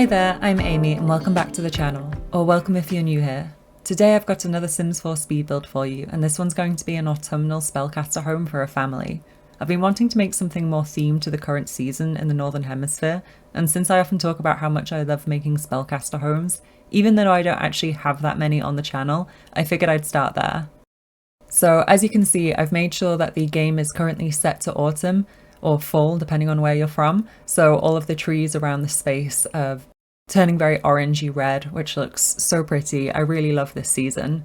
Hi there, I'm Amy and welcome back to the channel, or welcome if you're new here. Today I've got another Sims 4 speed build for you, and this one's going to be an autumnal spellcaster home for a family. I've been wanting to make something more themed to the current season in the Northern Hemisphere, and since I often talk about how much I love making spellcaster homes, even though I don't actually have that many on the channel, I figured I'd start there. So as you can see, I've made sure that the game is currently set to autumn, or fall depending on where you're from, so all of the trees around the space are turning very orangey red, which looks so pretty. I really love this season.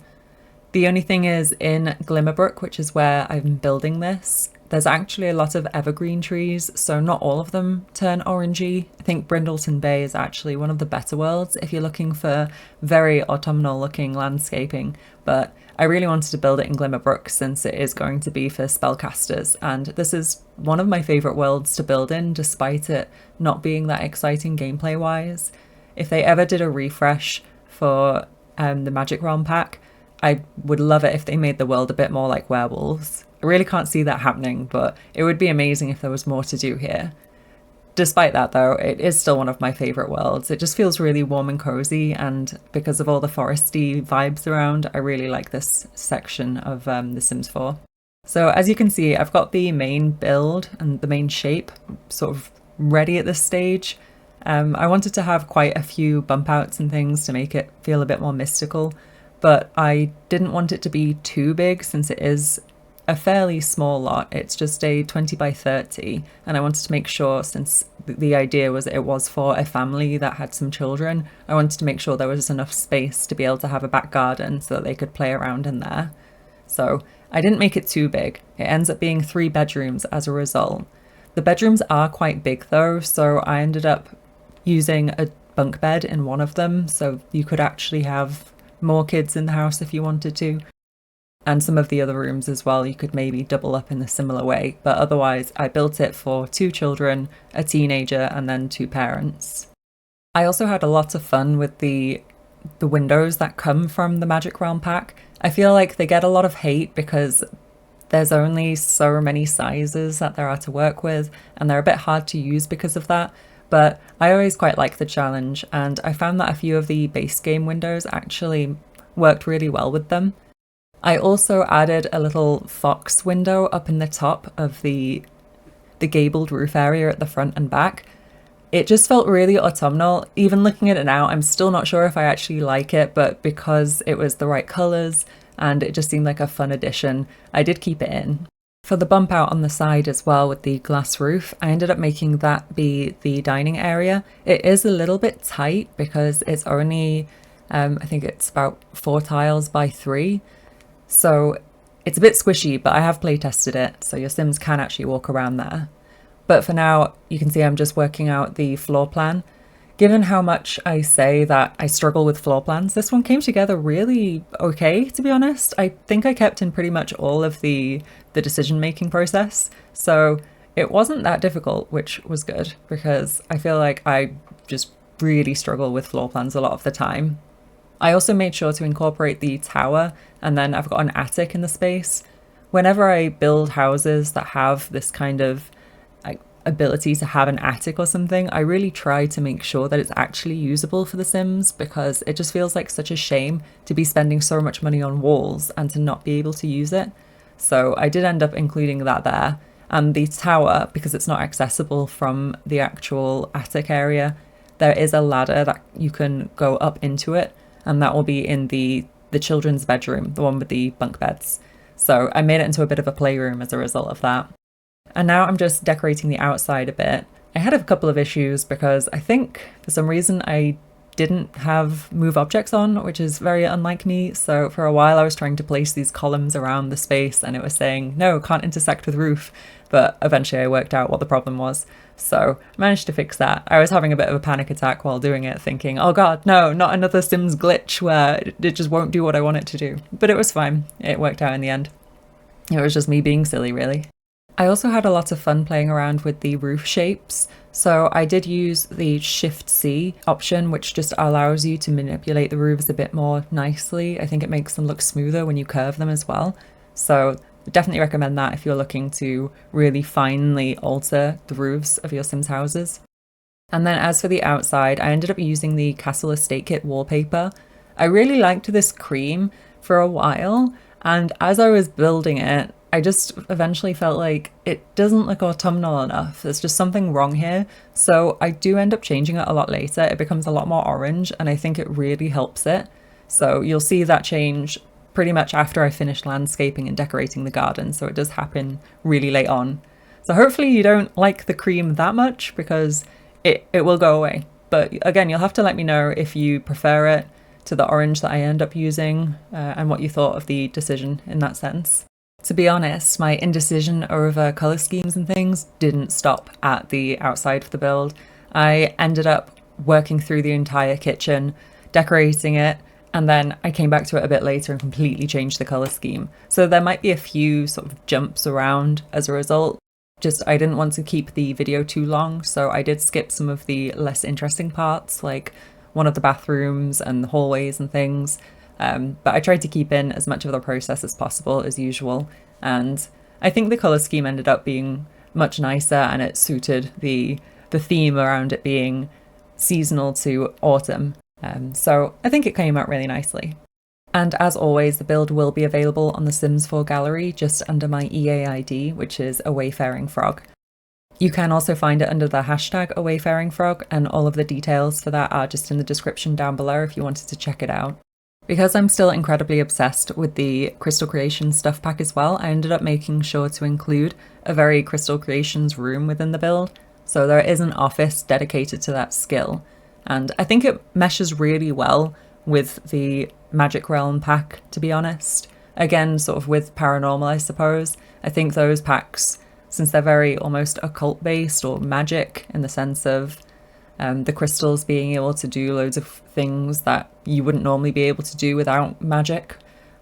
The only thing is, in Glimmerbrook, which is where I'm building this, there's actually a lot of evergreen trees, so not all of them turn orangey. I think Brindleton Bay is actually one of the better worlds if you're looking for very autumnal looking landscaping, but I really wanted to build it in Glimmerbrook since it is going to be for spellcasters, and this is one of my favourite worlds to build in despite it not being that exciting gameplay wise. If they ever did a refresh for the Magic Realm pack, I would love it if they made the world a bit more like werewolves. I really can't see that happening, but it would be amazing if there was more to do here. Despite that though, it is still one of my favourite worlds. It just feels really warm and cozy, and because of all the foresty vibes around, I really like this section of The Sims 4. So as you can see, I've got the main build and the main shape sort of ready at this stage. I wanted to have quite a few bump outs and things to make it feel a bit more mystical, but I didn't want it to be too big since it is a fairly small lot. It's just a 20 by 30, and I wanted to make sure, since the idea was it was for a family that had some children, I wanted to make sure there was enough space to be able to have a back garden so that they could play around in there. So I didn't make it too big. It ends up being 3 bedrooms as a result. The bedrooms are quite big though, so I ended up using a bunk bed in one of them, so you could actually have more kids in the house if you wanted to. And some of the other rooms as well, you could maybe double up in a similar way, but otherwise I built it for 2 children, a teenager, and then 2 parents. I also had a lot of fun with the windows that come from the Magic Realm pack. I feel like they get a lot of hate because there's only so many sizes that there are to work with, and they're a bit hard to use because of that. But I always quite like the challenge, and I found that a few of the base game windows actually worked really well with them. I also added a little fox window up in the top of the gabled roof area at the front and back. It just felt really autumnal. Even looking at it now, I'm still not sure if I actually like it, but because it was the right colours and it just seemed like a fun addition, I did keep it in. For the bump out on the side as well with the glass roof, I ended up making that be the dining area. It is a little bit tight because it's only, I think it's about 4 tiles by 3. So it's a bit squishy, but I have play tested it, so your Sims can actually walk around there. But for now, you can see I'm just working out the floor plan. Given how much I say that I struggle with floor plans, this one came together really okay, to be honest. I think I kept in pretty much all of the decision-making process, so it wasn't that difficult, which was good, because I feel like I just really struggle with floor plans a lot of the time. I also made sure to incorporate the tower, and then I've got an attic in the space. Whenever I build houses that have this kind of ability to have an attic or something, I really try to make sure that it's actually usable for the Sims, because it just feels like such a shame to be spending so much money on walls and to not be able to use it. So I did end up including that there. And the tower, because it's not accessible from the actual attic area, there is a ladder that you can go up into it, and that will be in the children's bedroom, the one with the bunk beds. So I made it into a bit of a playroom as a result of that. And now I'm just decorating the outside a bit. I had a couple of issues because I think for some reason I didn't have move objects on, which is very unlike me. So for a while I was trying to place these columns around the space and it was saying, no, can't intersect with roof. But eventually I worked out what the problem was. So I managed to fix that. I was having a bit of a panic attack while doing it, thinking, oh god, no, not another Sims glitch where it just won't do what I want it to do. But it was fine. It worked out in the end. It was just me being silly, really. I also had a lot of fun playing around with the roof shapes. So I did use the Shift-C option, which just allows you to manipulate the roofs a bit more nicely. I think it makes them look smoother when you curve them as well. So definitely recommend that if you're looking to really finely alter the roofs of your Sims houses. And then as for the outside, I ended up using the Castle Estate Kit wallpaper. I really liked this cream for a while, and as I was building it, I just eventually felt like it doesn't look autumnal enough. There's just something wrong here. So I do end up changing it a lot later. It becomes a lot more orange, and I think it really helps it. So you'll see that change pretty much after I finish landscaping and decorating the garden. So it does happen really late on. So hopefully you don't like the cream that much, because it will go away. But again, you'll have to let me know if you prefer it to the orange that I end up using, and what you thought of the decision in that sense. To be honest, my indecision over colour schemes and things didn't stop at the outside of the build. I ended up working through the entire kitchen, decorating it, and then I came back to it a bit later and completely changed the colour scheme. So there might be a few sort of jumps around as a result. Just I didn't want to keep the video too long, so I did skip some of the less interesting parts, like one of the bathrooms and the hallways and things. But I tried to keep in as much of the process as possible as usual. And I think the colour scheme ended up being much nicer, and it suited the theme around it being seasonal to autumn. So I think it came out really nicely. And as always, the build will be available on the Sims 4 gallery just under my EA ID, which is AWayfaringFrog. You can also find it under the hashtag AWayfaringFrog, and all of the details for that are just in the description down below if you wanted to check it out. Because I'm still incredibly obsessed with the Crystal Creations stuff pack as well, I ended up making sure to include a very Crystal Creations room within the build. So there is an office dedicated to that skill. And I think it meshes really well with the Magic Realm pack, to be honest. Again, sort of with Paranormal, I suppose. I think those packs, since they're very almost occult based or magic in the sense of the crystals being able to do loads of things that you wouldn't normally be able to do without magic.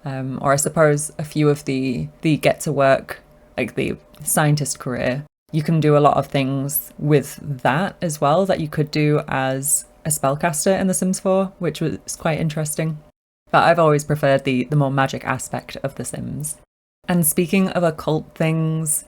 Or I suppose a few of the get to work, like the scientist career, you can do a lot of things with that as well that you could do as a spellcaster in The Sims 4, which was quite interesting. But I've always preferred the more magic aspect of The Sims. And speaking of occult things,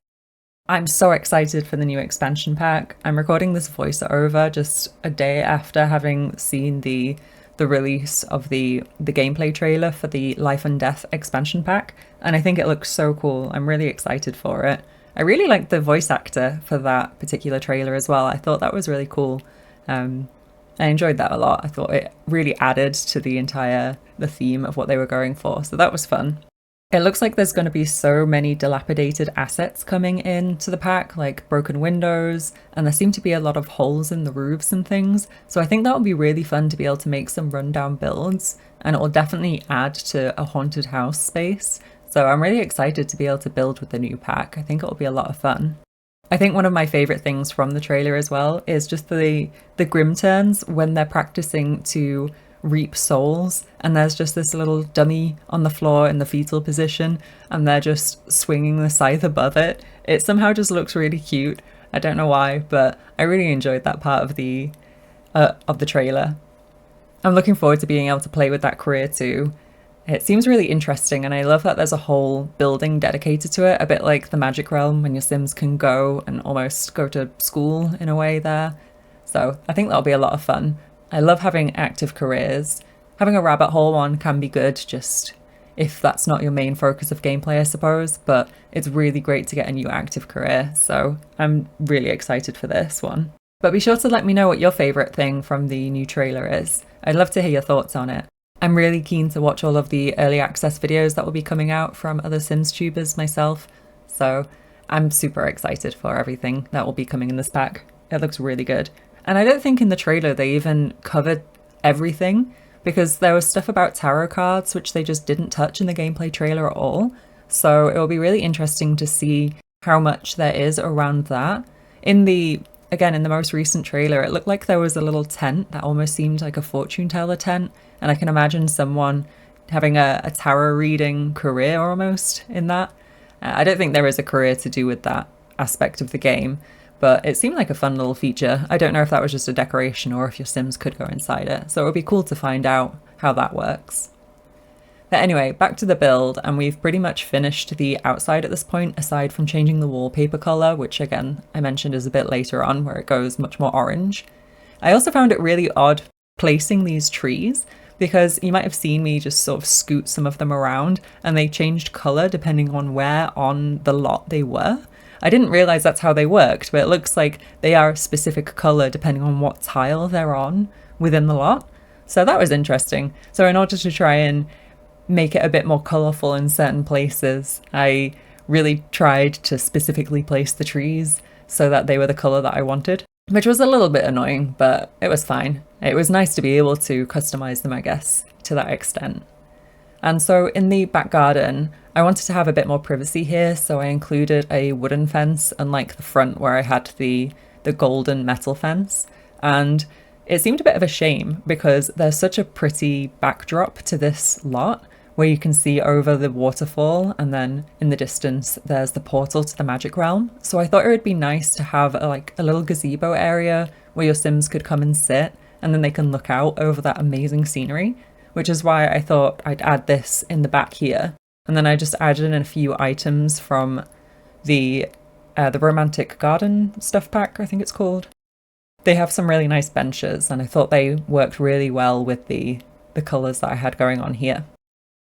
I'm so excited for the new expansion pack. I'm recording this voiceover just a day after having seen the release of the gameplay trailer for the Life and Death expansion pack, and I think it looks so cool. I'm really excited for it. I really liked the voice actor for that particular trailer as well. I thought that was really cool. I enjoyed that a lot. I thought it really added to the theme of what they were going for, so that was fun. It looks like there's going to be so many dilapidated assets coming into the pack, like broken windows, and there seem to be a lot of holes in the roofs and things, so I think that would be really fun to be able to make some rundown builds, and it will definitely add to a haunted house space. So I'm really excited to be able to build with the new pack. I think it'll be a lot of fun. I think one of my favourite things from the trailer as well is just the grim turns when they're practicing to reap souls, and there's just this little dummy on the floor in the fetal position, and they're just swinging the scythe above it. It somehow just looks really cute. I don't know why, but I really enjoyed that part of the trailer. I'm looking forward to being able to play with that career too. It seems really interesting, and I love that there's a whole building dedicated to it, a bit like the Magic Realm when your Sims can go and almost go to school in a way there. So I think that'll be a lot of fun. I love having active careers. Having a rabbit hole one can be good, just if that's not your main focus of gameplay, I suppose, but it's really great to get a new active career, so I'm really excited for this one. But be sure to let me know what your favourite thing from the new trailer is. I'd love to hear your thoughts on it. I'm really keen to watch all of the early access videos that will be coming out from other Sims tubers myself, so I'm super excited for everything that will be coming in this pack. It looks really good. And I don't think in the trailer they even covered everything, because there was stuff about tarot cards which they just didn't touch in the gameplay trailer at all. So it will be really interesting to see how much there is around that. Again, in the most recent trailer, it looked like there was a little tent that almost seemed like a fortune teller tent. And I can imagine someone having a tarot reading career almost in that. I don't think there is a career to do with that aspect of the game, but it seemed like a fun little feature. I don't know if that was just a decoration or if your Sims could go inside it. So it would be cool to find out how that works. But anyway, back to the build, and we've pretty much finished the outside at this point, aside from changing the wallpaper colour, which again, I mentioned is a bit later on, where it goes much more orange. I also found it really odd placing these trees because you might have seen me just sort of scoot some of them around and they changed colour depending on where on the lot they were. I didn't realise that's how they worked, but it looks like they are a specific colour depending on what tile they're on within the lot. So that was interesting. So in order to try and make it a bit more colourful in certain places, I really tried to specifically place the trees so that they were the colour that I wanted, which was a little bit annoying, but it was fine. It was nice to be able to customise them, I guess, to that extent. And so in the back garden, I wanted to have a bit more privacy here, so I included a wooden fence, unlike the front where I had the golden metal fence. And it seemed a bit of a shame because there's such a pretty backdrop to this lot where you can see over the waterfall, and then in the distance there's the portal to the magic realm. So I thought it would be nice to have a little gazebo area where your Sims could come and sit, and then they can look out over that amazing scenery, which is why I thought I'd add this in the back here. And then I just added in a few items from the Romantic Garden stuff pack, I think it's called. They have some really nice benches, and I thought they worked really well with the colours that I had going on here.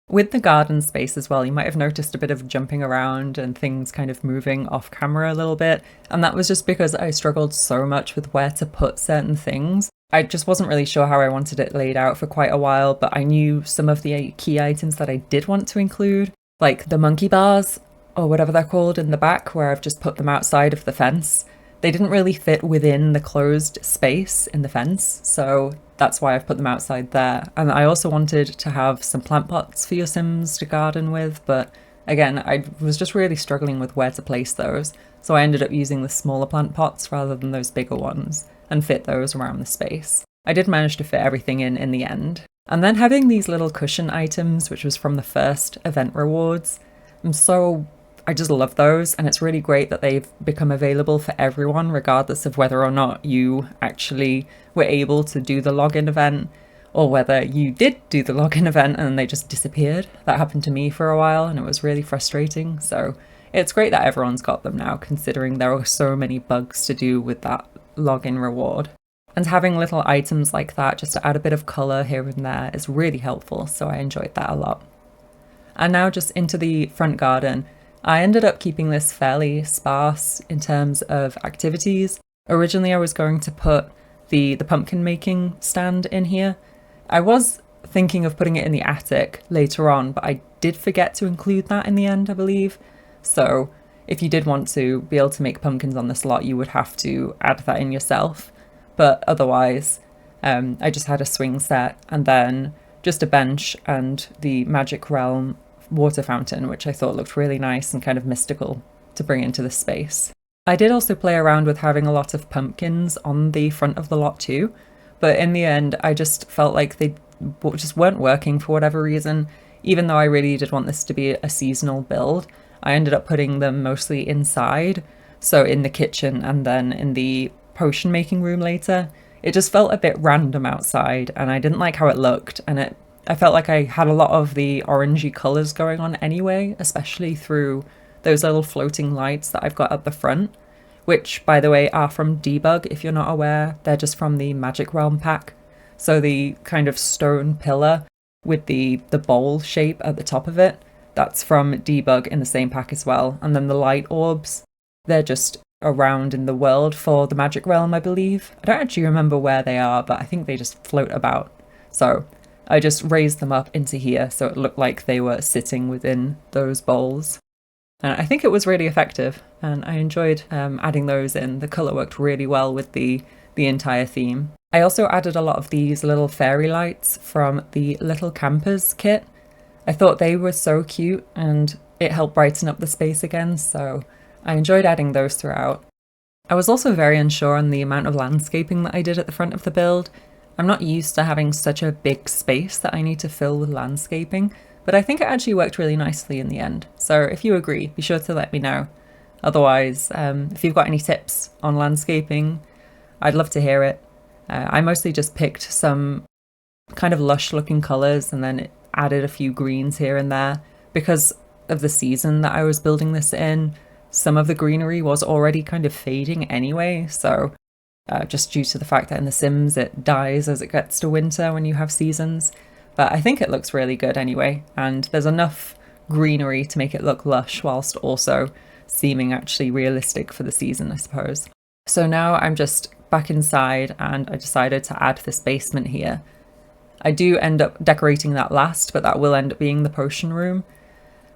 With the garden space as well, you might have noticed a bit of jumping around and things kind of moving off camera a little bit. And that was just because I struggled so much with where to put certain things. I just wasn't really sure how I wanted it laid out for quite a while, but I knew some of the key items that I did want to include, like the monkey bars, or whatever they're called, in the back, where I've just put them outside of the fence. They didn't really fit within the closed space in the fence, so that's why I've put them outside there. And I also wanted to have some plant pots for your Sims to garden with, but again, I was just really struggling with where to place those, so I ended up using the smaller plant pots rather than those bigger ones, and fit those around the space. I did manage to fit everything in the end. And then having these little cushion items, which was from the first event rewards, I just love those, and it's really great that they've become available for everyone, regardless of whether or not you actually were able to do the login event, or whether you did do the login event and they just disappeared. That happened to me for a while, and it was really frustrating. So it's great that everyone's got them now, considering there are so many bugs to do with that login reward. And having little items like that just to add a bit of colour here and there is really helpful, so I enjoyed that a lot. And now just into the front garden. I ended up keeping this fairly sparse in terms of activities. Originally I was going to put the pumpkin making stand in here. I was thinking of putting it in the attic later on, but I did forget to include that in the end, I believe. So if you did want to be able to make pumpkins on this lot, you would have to add that in yourself. But otherwise, I just had a swing set and then just a bench and the Magic Realm water fountain, which I thought looked really nice and kind of mystical to bring into the space. I did also play around with having a lot of pumpkins on the front of the lot too, but in the end I just felt like they just weren't working for whatever reason. Even though I really did want this to be a seasonal build, I ended up putting them mostly inside, so in the kitchen and then in the potion making room later. It just felt a bit random outside, and I didn't like how it looked, and I felt like I had a lot of the orangey colours going on anyway, especially through those little floating lights that I've got at the front, which, by the way, are from Debug, if you're not aware. They're just from the Magic Realm pack. So the kind of stone pillar with the bowl shape at the top of it, that's from Debug in the same pack as well. And then the light orbs, they're just around in the world for the Magic Realm, I believe. I don't actually remember where they are, but I think they just float about. So I just raised them up into here so it looked like they were sitting within those bowls. And I think it was really effective, and I enjoyed adding those in. The colour worked really well with the entire theme. I also added a lot of these little fairy lights from the Little Campers kit. I thought they were so cute and it helped brighten up the space again, so I enjoyed adding those throughout. I was also very unsure on the amount of landscaping that I did at the front of the build. I'm not used to having such a big space that I need to fill with landscaping, but I think it actually worked really nicely in the end. So if you agree, be sure to let me know. Otherwise, if you've got any tips on landscaping, I'd love to hear it. I mostly just picked some kind of lush looking colours and then added a few greens here and there. Because of the season that I was building this in, some of the greenery was already kind of fading anyway, so just due to the fact that in The Sims it dies as it gets to winter when you have seasons. But I think it looks really good anyway, and there's enough greenery to make it look lush whilst also seeming actually realistic for the season, I suppose. So now I'm just back inside and I decided to add this basement here. I do end up decorating that last, but that will end up being the potion room.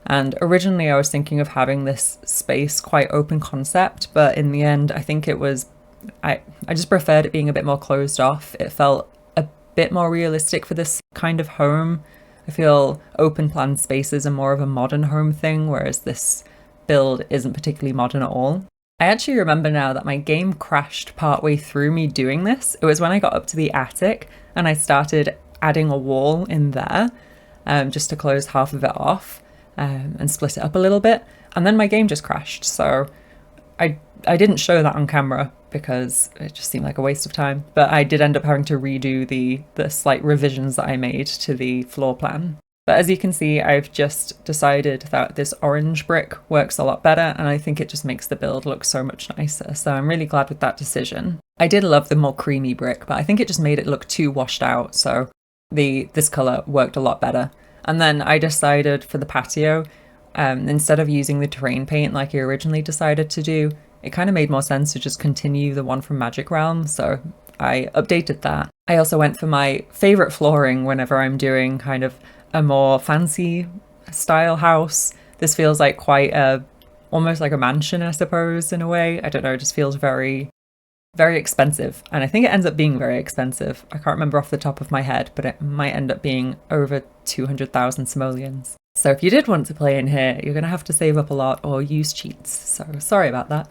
And originally I was thinking of having this space quite open concept, but in the end I think it was, I just preferred it being a bit more closed off. It felt a bit more realistic for this kind of home. I feel open plan spaces are more of a modern home thing, whereas this build isn't particularly modern at all. I actually remember now that my game crashed partway through me doing this. It was when I got up to the attic and I started adding a wall in there just to close half of it off and split it up a little bit. And then my game just crashed. So I didn't show that on camera because it just seemed like a waste of time. But I did end up having to redo the slight revisions that I made to the floor plan. But as you can see, I've just decided that this orange brick works a lot better, and I think it just makes the build look so much nicer. So I'm really glad with that decision. I did love the more creamy brick, but I think it just made it look too washed out. So this colour worked a lot better. And then I decided for the patio, instead of using the terrain paint like I originally decided to do, it kind of made more sense to just continue the one from Magic Realm. So I updated that. I also went for my favourite flooring whenever I'm doing kind of a more fancy style house. This feels like quite almost like a mansion, I suppose, in a way. I don't know, it just feels very, very expensive. And I think it ends up being very expensive. I can't remember off the top of my head, but it might end up being over 200,000 simoleons. So if you did want to play in here, you're going to have to save up a lot or use cheats. So sorry about that.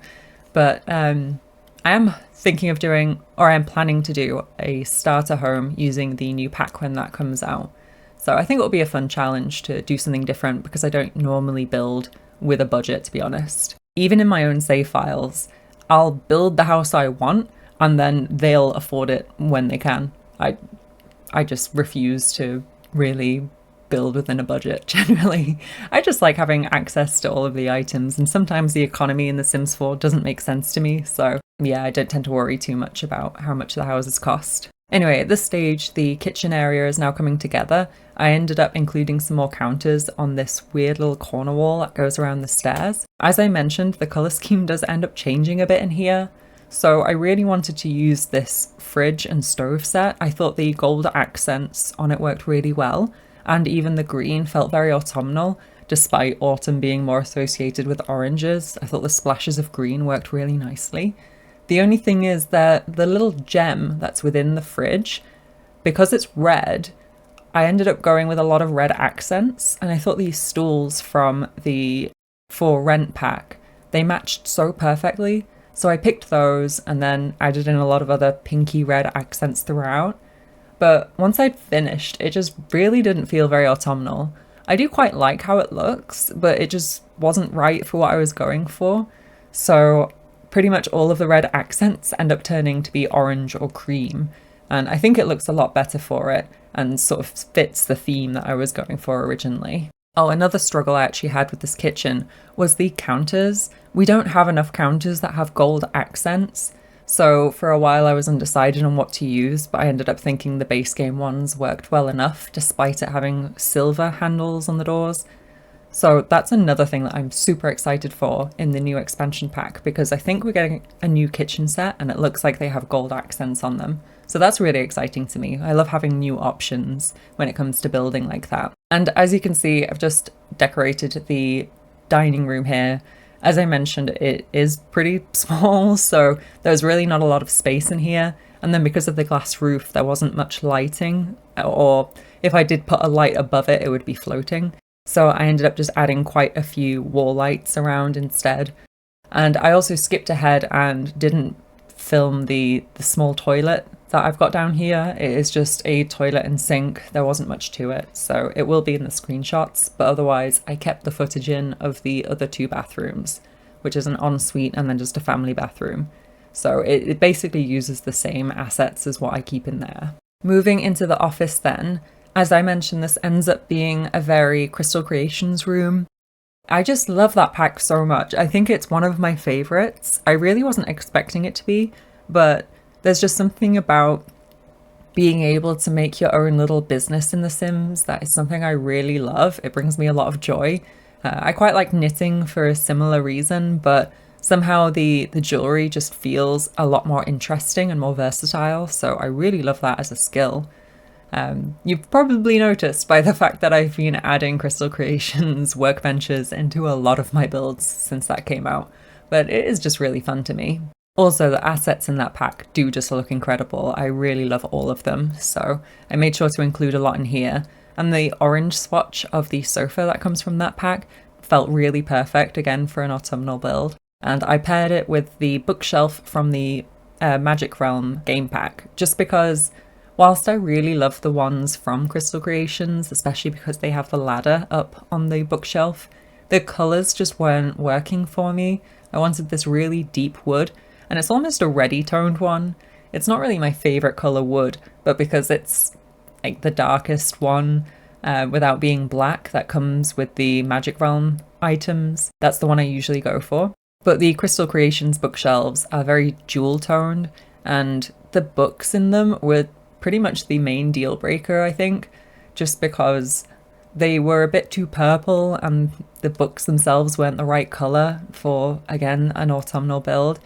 But I am thinking of doing, or I am planning to do, a starter home using the new pack when that comes out. So I think it will be a fun challenge to do something different because I don't normally build with a budget, to be honest. Even in my own save files, I'll build the house I want and then they'll afford it when they can. I just refuse to really build within a budget generally. I just like having access to all of the items, and sometimes the economy in The Sims 4 doesn't make sense to me. So yeah, I don't tend to worry too much about how much the houses cost. Anyway, at this stage, the kitchen area is now coming together. I ended up including some more counters on this weird little corner wall that goes around the stairs. As I mentioned, the colour scheme does end up changing a bit in here. So I really wanted to use this fridge and stove set. I thought the gold accents on it worked really well, and even the green felt very autumnal, despite autumn being more associated with oranges. I thought the splashes of green worked really nicely. The only thing is that the little gem that's within the fridge, because it's red, I ended up going with a lot of red accents, and I thought these stools from the For Rent pack, they matched so perfectly. So I picked those and then added in a lot of other pinky red accents throughout. But once I'd finished, it just really didn't feel very autumnal. I do quite like how it looks, but it just wasn't right for what I was going for. So pretty much all of the red accents end up turning to be orange or cream. And I think it looks a lot better for it and sort of fits the theme that I was going for originally. Oh, another struggle I actually had with this kitchen was the counters. We don't have enough counters that have gold accents. So for a while I was undecided on what to use, but I ended up thinking the base game ones worked well enough despite it having silver handles on the doors. So that's another thing that I'm super excited for in the new expansion pack, because I think we're getting a new kitchen set and it looks like they have gold accents on them. So that's really exciting to me. I love having new options when it comes to building like that. And as you can see, I've just decorated the dining room here. As I mentioned, it is pretty small, so there's really not a lot of space in here. And then because of the glass roof, there wasn't much lighting, or if I did put a light above it, it would be floating. So I ended up just adding quite a few wall lights around instead. And I also skipped ahead and didn't film the small toilet that I've got down here. It is just a toilet and sink. There wasn't much to it, so it will be in the screenshots, but otherwise I kept the footage in of the other two bathrooms, which is an ensuite and then just a family bathroom. So it basically uses the same assets as what I keep in there. Moving into the office then, as I mentioned, this ends up being a very Crystal Creations room. I just love that pack so much. I think it's one of my favorites. I really wasn't expecting it to be, but There's just something about being able to make your own little business in The Sims that is something I really love. It brings me a lot of joy. I quite like knitting for a similar reason, but somehow the jewelry just feels a lot more interesting and more versatile, so I really love that as a skill. You've probably noticed by the fact that I've been adding Crystal Creations workbenches into a lot of my builds since that came out, but it is just really fun to me. Also, the assets in that pack do just look incredible. I really love all of them, so I made sure to include a lot in here. And the orange swatch of the sofa that comes from that pack felt really perfect, again, for an autumnal build. And I paired it with the bookshelf from the Magic Realm game pack, just because whilst I really love the ones from Crystal Creations, especially because they have the ladder up on the bookshelf, the colours just weren't working for me. I wanted this really deep wood, and it's almost a reddy toned one. It's not really my favourite colour wood, but because it's like the darkest one without being black that comes with the Magic Realm items, that's the one I usually go for. But the Crystal Creations bookshelves are very jewel toned, and the books in them were pretty much the main deal breaker, I think, just because they were a bit too purple and the books themselves weren't the right colour for, again, an autumnal build.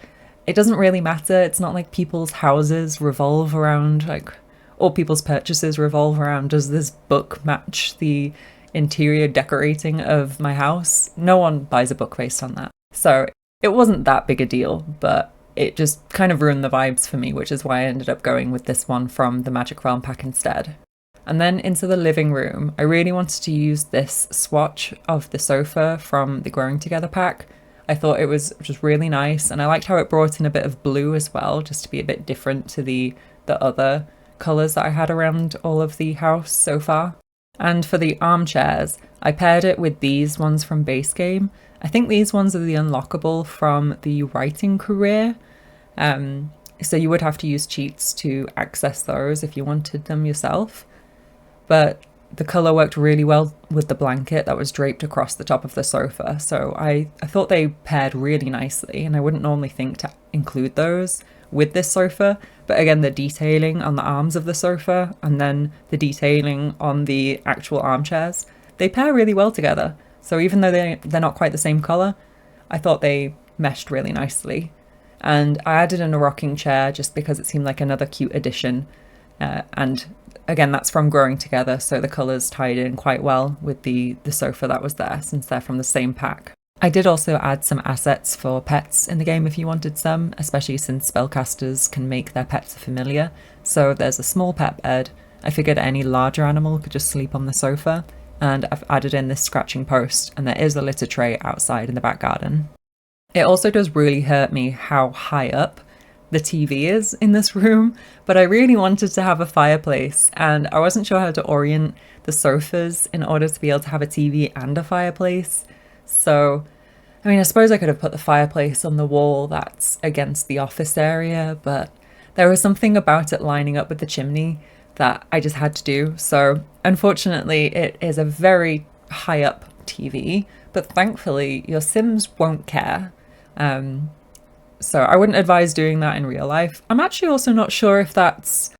It doesn't really matter. It's not like people's houses revolve around, like, or people's purchases revolve around, does this book match the interior decorating of my house? No one buys a book based on that. So it wasn't that big a deal, but it just kind of ruined the vibes for me, which is why I ended up going with this one from the Magic Realm pack instead. And then into the living room, I really wanted to use this swatch of the sofa from the Growing Together pack. I thought it was just really nice, and I liked how it brought in a bit of blue as well, just to be a bit different to the other colours that I had around all of the house so far. And for the armchairs, I paired it with these ones from base game. I think these ones are the unlockable from the writing career. So you would have to use cheats to access those if you wanted them yourself. But the colour worked really well with the blanket that was draped across the top of the sofa, so I thought they paired really nicely, and I wouldn't normally think to include those with this sofa, but again, the detailing on the arms of the sofa and then the detailing on the actual armchairs, they pair really well together. So even though they're not quite the same colour, I thought they meshed really nicely. And I added in a rocking chair just because it seemed like another cute addition, and again, that's from Growing Together, so the colours tied in quite well with the sofa that was there, since they're from the same pack. I did also add some assets for pets in the game if you wanted some, especially since spellcasters can make their pets familiar. So there's a small pet bed. I figured any larger animal could just sleep on the sofa, and I've added in this scratching post, and there is a litter tray outside in the back garden. It also does really hurt me how high up the TV is in this room, but I really wanted to have a fireplace, and I wasn't sure how to orient the sofas in order to be able to have a TV and a fireplace. So, I mean, I suppose I could have put the fireplace on the wall that's against the office area, but there was something about it lining up with the chimney that I just had to do. So unfortunately, it is a very high up TV, but thankfully your Sims won't care. So I wouldn't advise doing that in real life. I'm actually also not sure if that's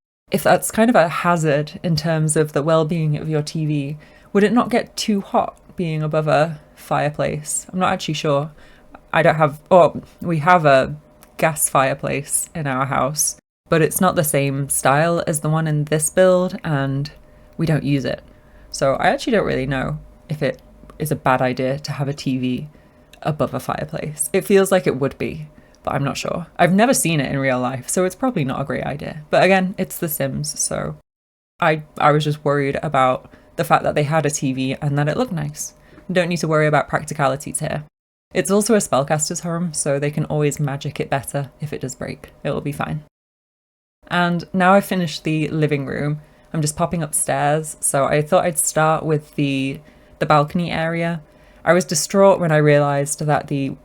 kind of a hazard in terms of the well-being of your TV. Would it not get too hot being above a fireplace? I'm not actually sure. We have a gas fireplace in our house, but it's not the same style as the one in this build, and we don't use it. So I actually don't really know if it is a bad idea to have a TV above a fireplace. It feels like it would be, but I'm not sure. I've never seen it in real life, so it's probably not a great idea. But again, it's The Sims, so I was just worried about the fact that they had a TV and that it looked nice. Don't need to worry about practicalities here. It's also a spellcaster's home, so they can always magic it better if it does break. It'll be fine. And now I've finished the living room, I'm just popping upstairs, so I thought I'd start with the balcony area. I was distraught when I realised that the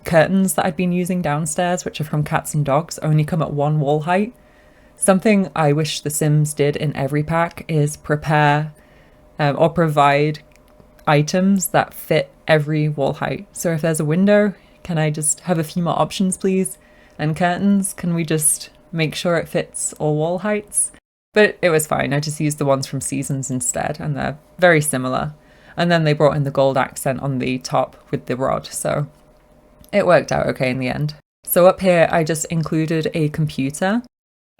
curtains that I'd been using downstairs, which are from cats and dogs, only come at one wall height. Something I wish The Sims did in every pack is prepare or provide items that fit every wall height. So if there's a window, can I just have a few more options, please? And curtains, can we just make sure it fits all wall heights. But it was fine. I just used the ones from Seasons instead, and they're very similar. And then they brought in the gold accent on the top with the rod, so it worked out okay in the end. So up here, I just included a computer.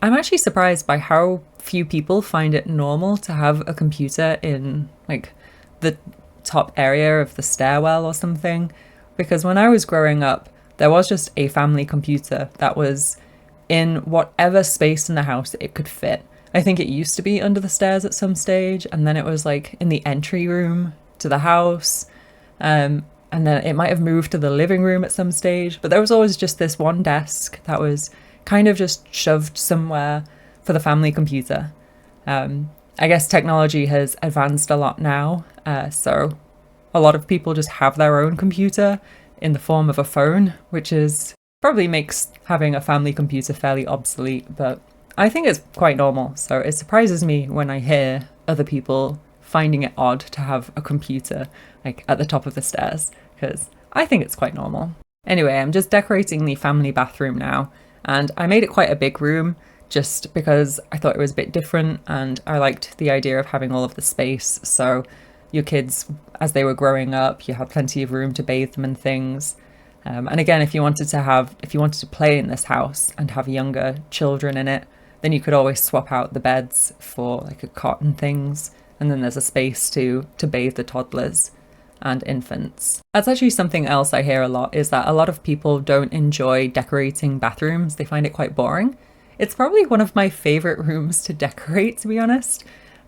I'm actually surprised by how few people find it normal to have a computer in like the top area of the stairwell or something. Because when I was growing up, there was just a family computer that was in whatever space in the house it could fit. I think it used to be under the stairs at some stage, and then it was like in the entry room to the house, and then it might have moved to the living room at some stage, but there was always just this one desk that was kind of just shoved somewhere for the family computer. I guess technology has advanced a lot now, so a lot of people just have their own computer in the form of a phone, which is probably makes having a family computer fairly obsolete, but I think it's quite normal, so it surprises me when I hear other people finding it odd to have a computer like at the top of the stairs, because I think it's quite normal. Anyway, I'm just decorating the family bathroom now, and I made it quite a big room just because I thought it was a bit different, and I liked the idea of having all of the space, so your kids, as they were growing up, you had plenty of room to bathe them and things. And again, if you wanted to play in this house and have younger children in it, then you could always swap out the beds for like a cot and things. And then there's a space to bathe the toddlers and infants. That's actually something else I hear a lot, is that a lot of people don't enjoy decorating bathrooms. They find it quite boring. It's probably one of my favorite rooms to decorate, to be honest,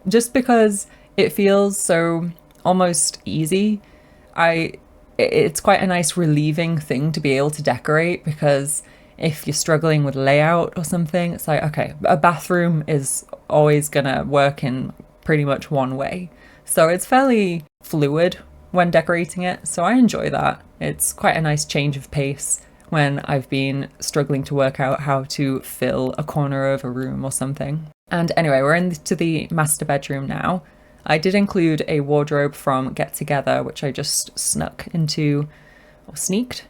just because it feels so almost easy. It's quite a nice relieving thing to be able to decorate, because if you're struggling with layout or something, it's like, okay, a bathroom is always gonna work in pretty much one way. So it's fairly fluid when decorating it, so I enjoy that. It's quite a nice change of pace when I've been struggling to work out how to fill a corner of a room or something. And anyway, we're into the master bedroom now. I did include a wardrobe from Get Together, which I just snuck into, or sneaked.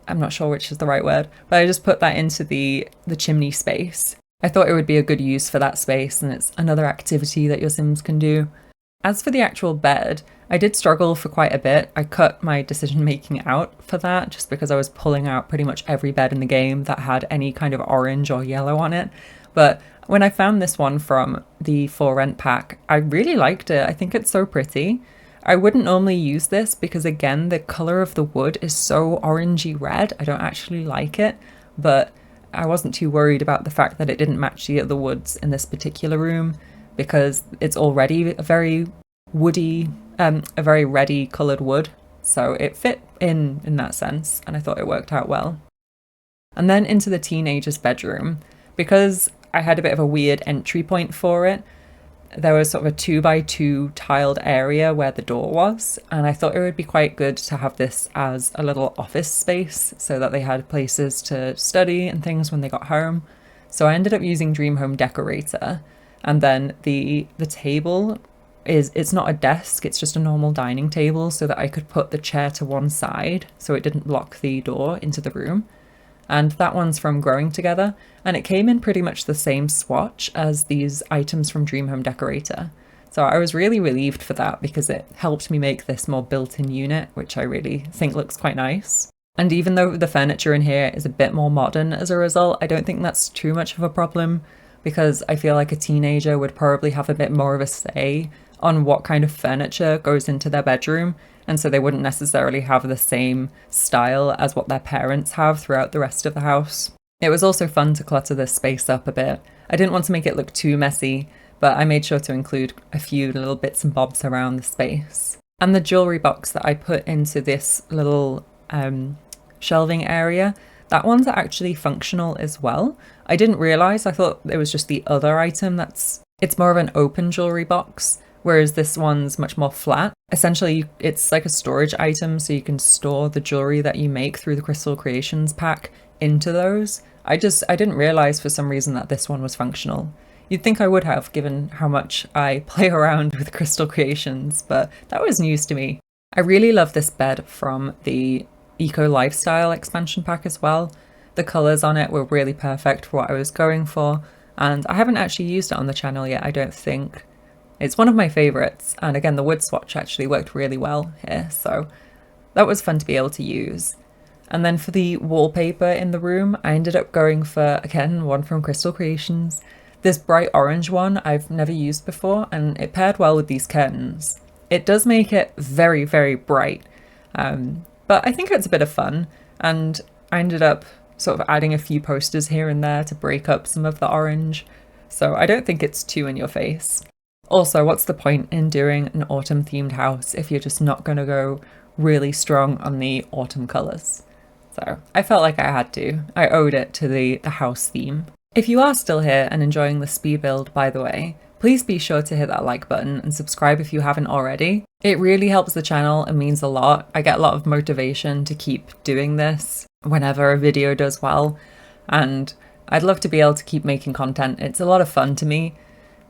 I'm not sure which is the right word, but I just put that into the chimney space. I thought it would be a good use for that space, and it's another activity that your Sims can do. As for the actual bed, I did struggle for quite a bit. I cut my decision making out for that just because I was pulling out pretty much every bed in the game that had any kind of orange or yellow on it. But when I found this one from the For Rent pack, I really liked it. I think it's so pretty. I wouldn't normally use this because, again, the colour of the wood is so orangey red. I don't actually like it, but I wasn't too worried about the fact that it didn't match the other woods in this particular room, because it's already a very woody, a very reddy coloured wood. So it fit in that sense, and I thought it worked out well. And then into the teenager's bedroom, because I had a bit of a weird entry point for it. There was sort of a 2x2 tiled area where the door was, and I thought it would be quite good to have this as a little office space so that they had places to study and things when they got home. So I ended up using Dream Home Decorator, and then the table it's not a desk, it's just a normal dining table, so that I could put the chair to one side so it didn't block the door into the room. And that one's from Growing Together, and it came in pretty much the same swatch as these items from Dream Home Decorator. So I was really relieved for that because it helped me make this more built-in unit, which I really think looks quite nice. And even though the furniture in here is a bit more modern as a result, I don't think that's too much of a problem, because I feel like a teenager would probably have a bit more of a say on what kind of furniture goes into their bedroom, and so they wouldn't necessarily have the same style as what their parents have throughout the rest of the house. It was also fun to clutter this space up a bit. I didn't want to make it look too messy, but I made sure to include a few little bits and bobs around the space. And the jewellery box that I put into this little shelving area, that one's actually functional as well. I didn't realise, I thought it was just the other item it's more of an open jewellery box, whereas this one's much more flat. Essentially, it's like a storage item, so you can store the jewellery that you make through the Crystal Creations pack into those. I didn't realise for some reason that this one was functional. You'd think I would have, given how much I play around with Crystal Creations, but that was news to me. I really love this bed from the Eco Lifestyle expansion pack as well. The colours on it were really perfect for what I was going for, and I haven't actually used it on the channel yet, I don't think. It's one of my favourites, and again the wood swatch actually worked really well here, so that was fun to be able to use. And then for the wallpaper in the room, I ended up going for, again, one from Crystal Creations. This bright orange one I've never used before, and it paired well with these curtains. It does make it very, very bright, but I think it's a bit of fun, and I ended up sort of adding a few posters here and there to break up some of the orange, so I don't think it's too in your face. Also, what's the point in doing an autumn themed house if you're just not going to go really strong on the autumn colours? So I felt like I had to. I owed it to the house theme. If you are still here and enjoying the speed build, by the way, please be sure to hit that like button and subscribe if you haven't already. It really helps the channel and means a lot. I get a lot of motivation to keep doing this whenever a video does well, and I'd love to be able to keep making content. It's a lot of fun to me.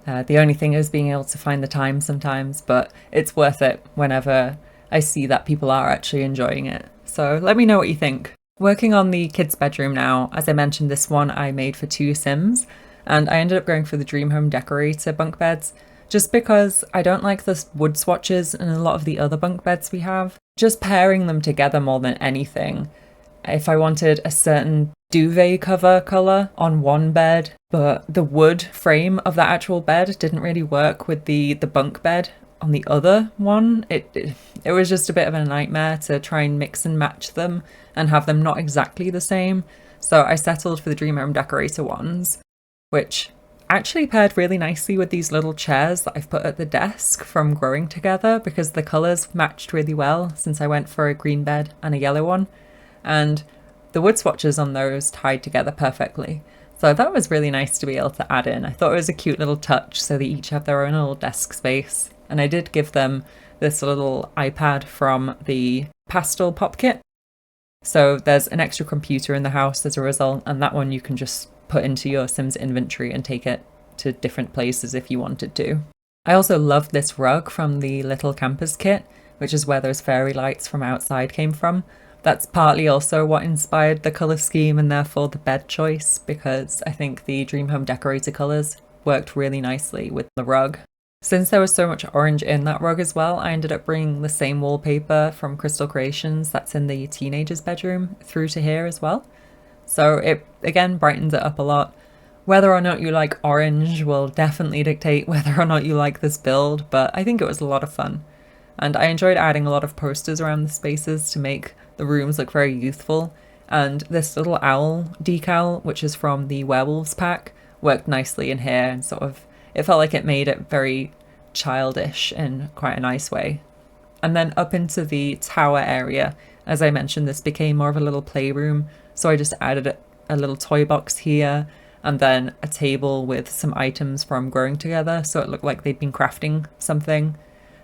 The only thing is being able to find the time sometimes, but it's worth it whenever I see that people are actually enjoying it. So let me know what you think. Working on the kids' bedroom now. As I mentioned, this one I made for 2 Sims, and I ended up going for the Dream Home Decorator bunk beds, just because I don't like the wood swatches in a lot of the other bunk beds we have. Just pairing them together more than anything. If I wanted a certain duvet cover colour on one bed, but the wood frame of that actual bed didn't really work with the bunk bed on the other one, it was just a bit of a nightmare to try and mix and match them and have them not exactly the same. So I settled for the Dream Home Decorator ones, which actually paired really nicely with these little chairs that I've put at the desk from Growing Together, because the colours matched really well since I went for a green bed and a yellow one, and the wood swatches on those tied together perfectly. So that was really nice to be able to add in. I thought it was a cute little touch, so they each have their own little desk space. And I did give them this little iPad from the Pastel Pop Kit. So there's an extra computer in the house as a result, and that one you can just put into your Sims inventory and take it to different places if you wanted to. I also love this rug from the Little Campers kit, which is where those fairy lights from outside came from. That's partly also what inspired the colour scheme and therefore the bed choice, because I think the Dream Home Decorator colours worked really nicely with the rug. Since there was so much orange in that rug as well, I ended up bringing the same wallpaper from Crystal Creations that's in the teenager's bedroom through to here as well. So it, again, brightens it up a lot. Whether or not you like orange will definitely dictate whether or not you like this build, but I think it was a lot of fun. And I enjoyed adding a lot of posters around the spaces to make the rooms look very youthful. And this little owl decal, which is from the Werewolves pack, worked nicely in here, and sort of it felt like it made it very childish in quite a nice way. And then up into the tower area, as I mentioned, this became more of a little playroom, so I just added a little toy box here, and then a table with some items from Growing Together, so it looked like they'd been crafting something.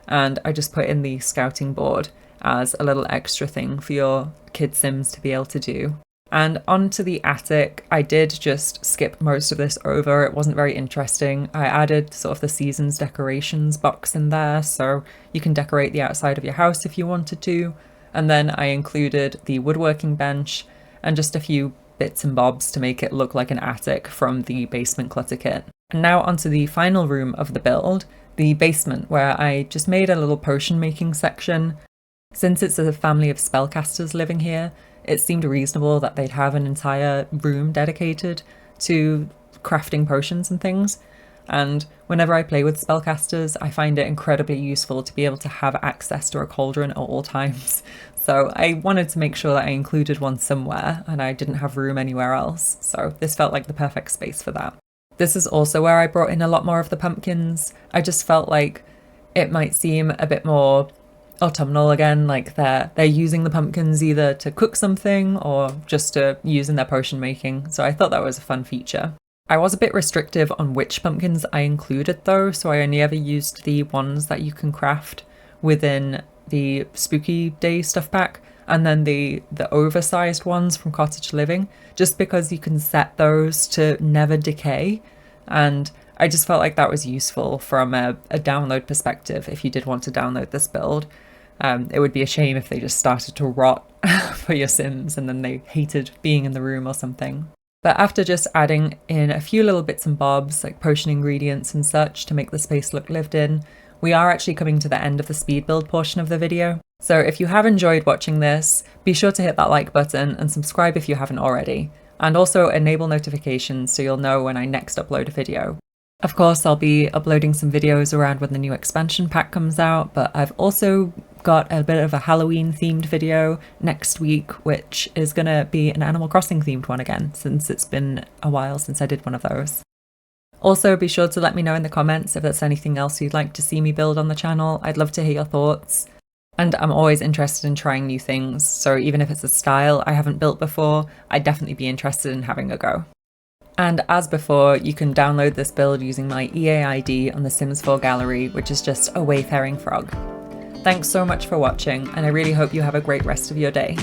And I just put in the scouting board as a little extra thing for your kid Sims to be able to do. And onto the attic, I did just skip most of this over. It wasn't very interesting. I added sort of the season's decorations box in there, so you can decorate the outside of your house if you wanted to. And then I included the woodworking bench and just a few bits and bobs to make it look like an attic from the basement clutter kit. And now onto the final room of the build, the basement, where I just made a little potion making section. Since it's a family of spellcasters living here, it seemed reasonable that they'd have an entire room dedicated to crafting potions and things. And whenever I play with spellcasters, I find it incredibly useful to be able to have access to a cauldron at all times. So I wanted to make sure that I included one somewhere, and I didn't have room anywhere else. So this felt like the perfect space for that. This is also where I brought in a lot more of the pumpkins. I just felt like it might seem a bit more autumnal again, like they're using the pumpkins either to cook something or just to use in their potion making, so I thought that was a fun feature. I was a bit restrictive on which pumpkins I included though, so I only ever used the ones that you can craft within the Spooky Day stuff pack, and then the oversized ones from Cottage Living, just because you can set those to never decay, and I just felt like that was useful from a download perspective if you did want to download this build. It would be a shame if they just started to rot for your Sims and then they hated being in the room or something. But after just adding in a few little bits and bobs like potion ingredients and such to make the space look lived in, we are actually coming to the end of the speed build portion of the video. So if you have enjoyed watching this, be sure to hit that like button and subscribe if you haven't already. And also enable notifications so you'll know when I next upload a video. Of course, I'll be uploading some videos around when the new expansion pack comes out, but I've also got a bit of a Halloween themed video next week, which is going to be an Animal Crossing themed one again, since it's been a while since I did one of those. Also, be sure to let me know in the comments if there's anything else you'd like to see me build on the channel. I'd love to hear your thoughts. And I'm always interested in trying new things, so even if it's a style I haven't built before, I'd definitely be interested in having a go. And as before, you can download this build using my EA ID on the Sims 4 gallery, which is just AWayfaringFrog. Thanks so much for watching, and I really hope you have a great rest of your day.